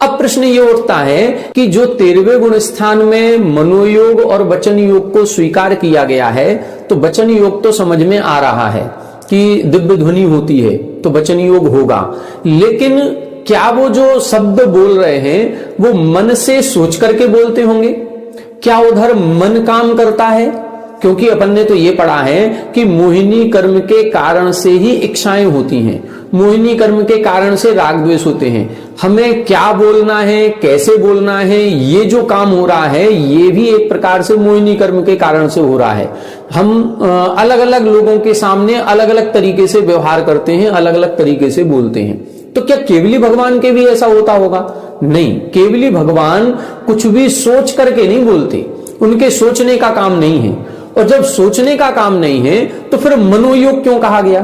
अब प्रश्न ये उठता है कि जो 13वें गुण स्थान में मनोयोग और वचन योग को स्वीकार किया गया है, तो वचन योग तो समझ में आ रहा है कि दिव्य ध्वनि होती है तो वचन योग होगा, लेकिन क्या वो जो शब्द बोल रहे हैं वो मन से सोच करके बोलते होंगे? क्या उधर मन काम करता है? क्योंकि अपन ने तो ये पढ़ा है कि मोहिनी कर्म के कारण से ही इच्छाएं होती हैं, मोहिनी कर्म के कारण से राग द्वेष होते हैं। हमें क्या बोलना है, कैसे बोलना है, ये जो काम हो रहा है ये भी एक प्रकार से मोहिनी कर्म के कारण से हो रहा है। हम अलग अलग लोगों के सामने अलग अलग तरीके से व्यवहार करते हैं, अलग अलग तरीके से बोलते हैं। तो क्या केवली भगवान के भी ऐसा होता होगा? नहीं, केवली भगवान कुछ भी सोच करके नहीं बोलते, उनके सोचने का काम नहीं है। और जब सोचने का काम नहीं है तो फिर मनोयोग क्यों कहा गया?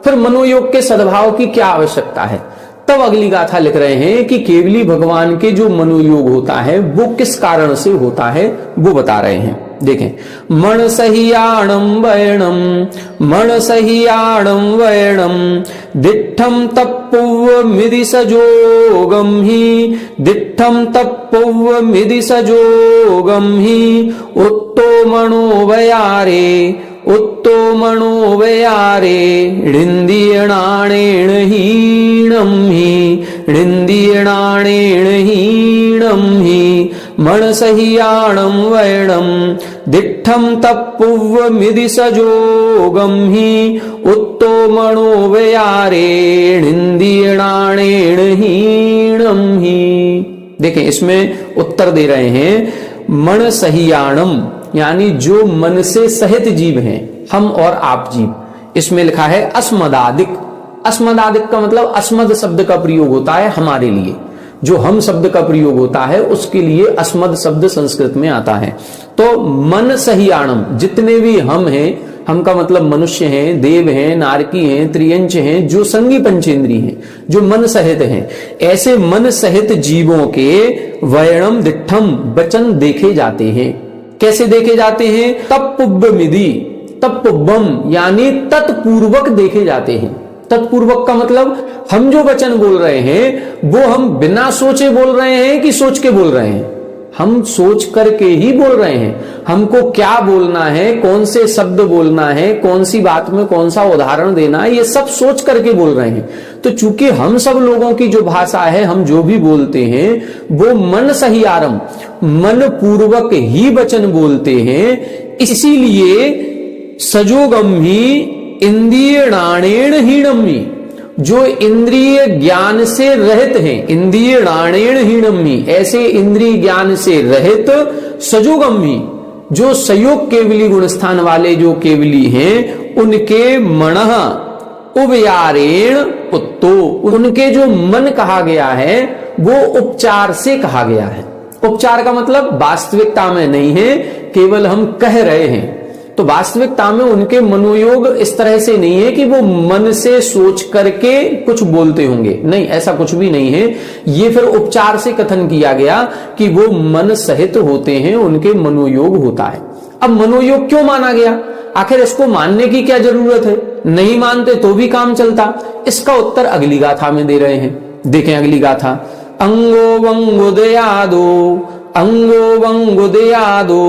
फिर मनोयोग के सद्भाव की क्या आवश्यकता है? तब अगली गाथा लिख रहे हैं कि केवली भगवान के जो मनोयोग होता है वो किस कारण से होता है वो बता रहे हैं। देखें, मन सहियाणम वयणम, मन सहियाणम वयणम, दिठम तप्पुव मिदि सजोगम ही, दिठम तप्पुव मिदि सजोगम ही, उत्तो मनोवयारे, उत्तो मनोवयारे, ऋन्दियणाणेन हीणम ही, ऋन्दियणाणेन हीणम ही, मनसहियाणम वयणम, दिठम तप्पुव मिदि सजोगम ही, उत्तो मनोवयारे, ऋन्दियणाणेन हीणम ही। देखें, इसमें उत्तर दे रहे हैं मन सहियाणम, यानी जो मन से सहित जीव हैं, हम और आप जीव। इसमें लिखा है अस्मदादिक। अस्मदादिक का मतलब अस्मद शब्द का प्रयोग होता है हमारे लिए, जो हम शब्द का प्रयोग होता है उसके लिए अस्मद शब्द संस्कृत में आता है। तो मन सहियाणम, जितने भी हम हैं, हम का मतलब मनुष्य हैं, देव हैं, नारकी हैं, त्रियंच हैं, जो संगी पंचेंद्री हैं, जो मन सहित हैं, ऐसे मन सहित जीवों के वयणम दिठम वचन देखे जाते हैं। कैसे देखे जाते हैं? तत्पुब्बमिदि, तत्पुब्बम यानी तत्पूर्वक देखे जाते हैं। तत्पूर्वक का मतलब हम जो वचन बोल रहे हैं वो हम बिना सोचे बोल रहे हैं कि सोच के बोल रहे हैं? हम सोच करके ही बोल रहे हैं। हमको क्या बोलना है, कौन से शब्द बोलना है, कौन सी बात में कौन सा उदाहरण देना है, ये सब सोच करके बोल रहे हैं। तो चूंकि हम सब लोगों की जो भाषा है, हम जो भी बोलते हैं वो मन सही आरम, मन पूर्वक ही वचन बोलते हैं, इसीलिए सजोगम ही इंद्रियणाणेन हीनम्मी, जो इंद्रिय ज्ञान से रहित हैं, इंद्रियणाणेन हीनम्मी, ऐसे इंद्रिय ज्ञान से रहित सजोगम्मी, जो संयोग केवली गुणस्थान वाले जो केवली हैं, उनके मनः उभयारेण उत्तो, उनके जो मन कहा गया है वो उपचार से कहा गया है। उपचार का मतलब वास्तविकता में नहीं है, केवल हम कह रहे हैं। तो वास्तविकता में उनके मनोयोग इस तरह से नहीं है कि वो मन से सोच करके कुछ बोलते होंगे, नहीं, ऐसा कुछ भी नहीं है। ये फिर उपचार से कथन किया गया कि वो मन सहित होते हैं, उनके मनोयोग होता है। अब मनोयोग क्यों माना गया, आखिर इसको मानने की क्या जरूरत है, नहीं मानते तो भी काम चलता। इसका उत्तर अगली गाथा में दे रहे हैं। देखें अगली गाथा, अंगो वंगोदयादो अंगो वंगोदयादो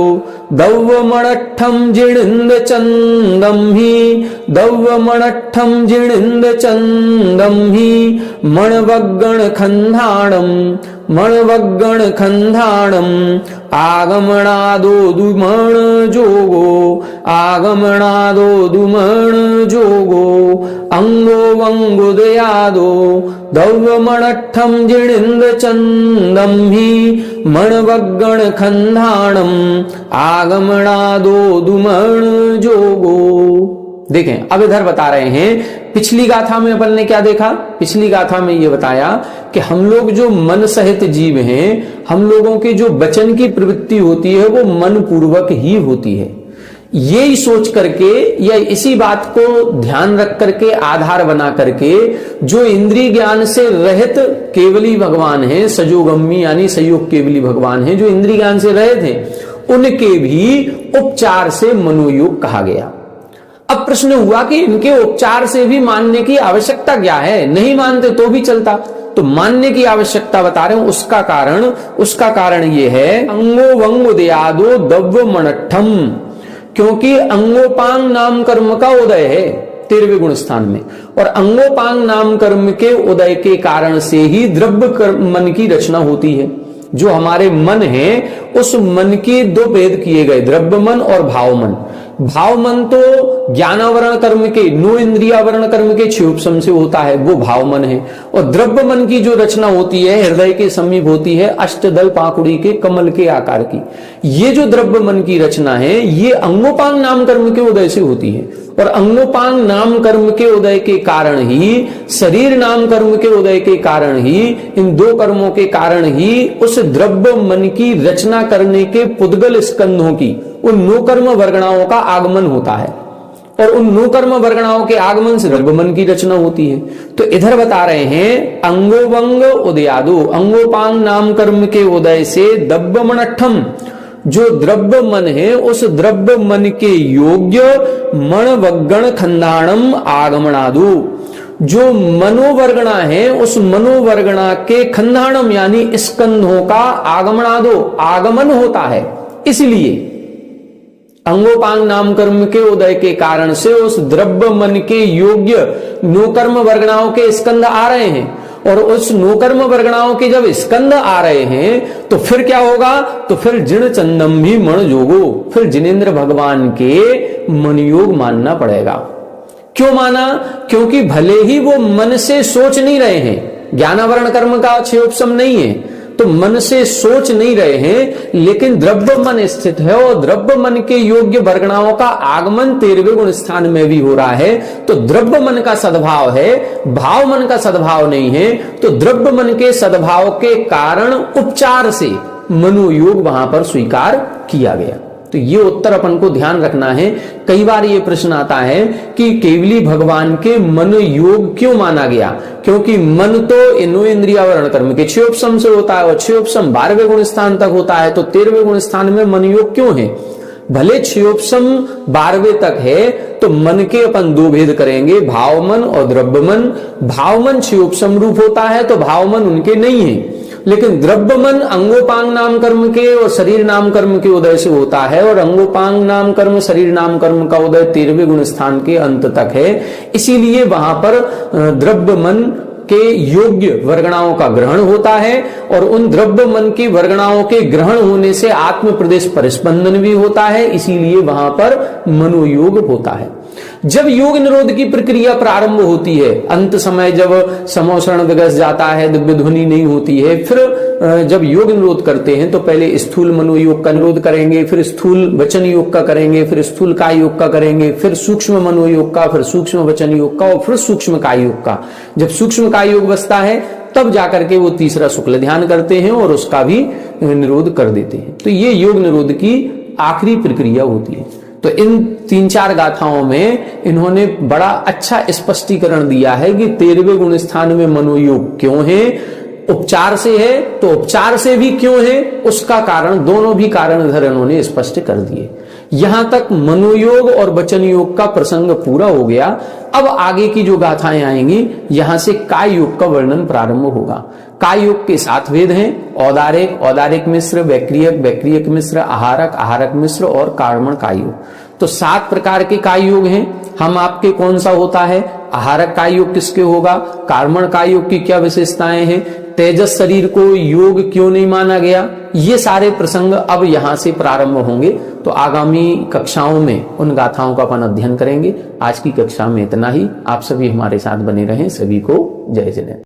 दौवमणट्ठम जिणिंद चंदम ही, दौवमणट्ठम जिणिंद चंदम ही, मणवग्गण खंधाणम, मणवग्गण खंधाणम, आगमनादो दुमण जोगो, आगमनादो दुमण जोगो, अंगो वंगोदयादो दौवमणट्ठम जिणिंद चंदम ही, मणवग्गण खंधाणम, आगमनादो दुमण जोगो। देखें अब इधर बता रहे हैं, पिछली गाथा में अपन ने क्या देखा, पिछली गाथा में ये बताया कि हम लोग जो मन सहित जीव हैं, हम लोगों की जो वचन की प्रवृत्ति होती है वो मन पूर्वक ही होती है। यही सोच करके या इसी बात को ध्यान रख करके, आधार बना करके, जो इंद्रिय ज्ञान से रहित केवली भगवान है, सजोगम्मी यानी संयोग केवली भगवान है, जो इंद्रिय ज्ञान से रहित हैं, उनके भी उपचार से मनोयोग कहा गया। अब प्रश्न हुआ कि इनके उपचार से भी मानने की आवश्यकता क्या है, नहीं मानते तो भी चलता, तो मानने की आवश्यकता बता रहे हूं। उसका कारण ये है, अंगो वंगोदयादो दव्वमणट्ठम, क्योंकि अंगोपांग नाम कर्म का उदय है 13वें गुण स्थान में, और अंगोपांग नाम कर्म के उदय के कारण से ही द्रव्य मन की रचना होती है। जो हमारे मन है उस मन के दो भेद किए गए, द्रव्य मन और भाव मन। भाव मन तो ज्ञानावरण कर्म के, नो इंद्रियावरण कर्म के क्षयोपशम से होता है, वो भाव मन है। और द्रव्य मन की जो रचना होती है हृदय के समीप होती है, अष्टदल पाकुड़ी के कमल के आकार की। ये जो द्रव्य मन की रचना है ये अंगोपांग नाम कर्म के उदय से होती है, और अंगोपांग नाम कर्म के उदय के कारण ही, शरीर नाम कर्म के उदय के कारण ही, इन दो कर्मों के कारण ही उस द्रव्य मन की रचना करने के पुद्गल स्कंधों की, उन नो कर्म वर्गणाओं का आगमन होता है, और उन नो कर्म वर्गणाओं के आगमन से द्रव्य मन की रचना होती है। तो इधर बता रहे हैं, अंगोवंग उदयादो, अंगोपांग नाम कर्म के उदय से दव्वमणट्ठम, जो द्रव्य मन है उस द्रव्य मन के योग्य मणवग्गण खंडाणम आगमनादो, जो मनोवर्गणा है उस मनोवर्गणा के खंडाणम यानी स्कंधों का आगमनादो, आगमन होता है। इसलिए अंगोपांग नाम कर्म के उदय के कारण से उस द्रव्य मन के योग्य नोकर्म वर्गणाओं के स्कंद आ रहे हैं, और उस नोकर्म वर्गणाओं के जब स्कंद आ रहे हैं तो फिर क्या होगा, तो फिर जिण चंदम भी मण जोगो, फिर जिनेन्द्र भगवान के मन योग मानना पड़ेगा। क्यों माना, क्योंकि भले ही वो मन से सोच नहीं रहे हैं, ज्ञानावरण कर्म का क्षयोपशम नहीं है, तो मन से सोच नहीं रहे हैं, लेकिन द्रव्य मन स्थित है, और द्रव्य मन के योग्य वर्गणाओं का आगमन 13वें गुण स्थान में भी हो रहा है। तो द्रव्य मन का सद्भाव है, भाव मन का सद्भाव नहीं है। तो द्रव्य मन के सद्भाव के कारण उपचार से मनोयोग वहां पर स्वीकार किया गया। तो ये उत्तर अपन को ध्यान रखना है। कई बार ये प्रश्न आता है कि केवली भगवान के मन योग क्यों माना गया, क्योंकि मन तो नो इंद्रियावरण कर्म के क्षयोपशम से होता है, और क्षयोपशम 12वें गुण स्थान तक होता है, तो 13वें गुण स्थान में मन योग क्यों है। भले क्षयोपशम 12वें तक है तो मन के अपन दो भेद करेंगे, भाव मन और द्रव्य मन। भाव मन क्षयोपशम रूप होता है तो भाव मन उनके नहीं है, लेकिन द्रव्य मन अंगोपांग नाम कर्म के और शरीर नाम कर्म के उदय से होता है, और अंगोपांग नाम कर्म शरीर नाम कर्म का उदय 13वें गुण स्थान के अंत तक है। इसीलिए वहां पर द्रव्य मन के योग्य वर्गणाओं का ग्रहण होता है और उन द्रव्य मन की वर्गणाओं के ग्रहण होने से आत्म प्रदेश परिस्पंदन भी होता है, इसीलिए वहां पर मनोयोग होता है। जब योग निरोध की प्रक्रिया प्रारंभ होती है, अंत समय जब समोषण विगस जाता है, दिव्य ध्वनि नहीं होती है, फिर जब योग निरोध करते हैं तो पहले स्थूल मनोयोग का निरोध करेंगे, फिर स्थूल वचन योग का करेंगे, फिर स्थूल काय योग का करेंगे, फिर सूक्ष्म मनोयोग का, फिर सूक्ष्म वचन योग का और फिर सूक्ष्म काय योग का। जब सूक्ष्म काय योग बसता है तब जाकर के वो तीसरा शुक्ल ध्यान करते हैं और उसका भी निरोध कर देते हैं। तो ये योग निरोध की आखिरी प्रक्रिया होती है। तो इन 3-4 गाथाओं में इन्होंने बड़ा अच्छा स्पष्टीकरण दिया है कि 13वें गुण स्थान में मनोयोग क्यों है, उपचार से है तो उपचार से भी क्यों है, उसका कारण, दोनों भी कारण इधर इन्होंने स्पष्ट कर दिए। यहां तक मनोयोग और वचन योग का प्रसंग पूरा हो गया। अब आगे की जो गाथाएं आएंगी यहां से काय योग का वर्णन प्रारंभ होगा। काय योग के 7 भेद हैं, औदारिक, औदारिक मिश्र, वैक्रियक, वैक्रियक मिश्र, आहारक, आहारक मिश्र और कार्मण काय योग। तो 7 प्रकार के काय योग हैं। हम आपके कौन सा होता है, आहारक काय योग किसके होगा, कार्मण काय योग की क्या विशेषताएं हैं, तेजस शरीर को योग क्यों नहीं माना गया, ये सारे प्रसंग अब यहां से प्रारंभ होंगे। तो आगामी कक्षाओं में उन गाथाओं का अपन अध्ययन करेंगे। आज की कक्षा में इतना ही। आप सभी हमारे साथ बने रहें। सभी को जय जय।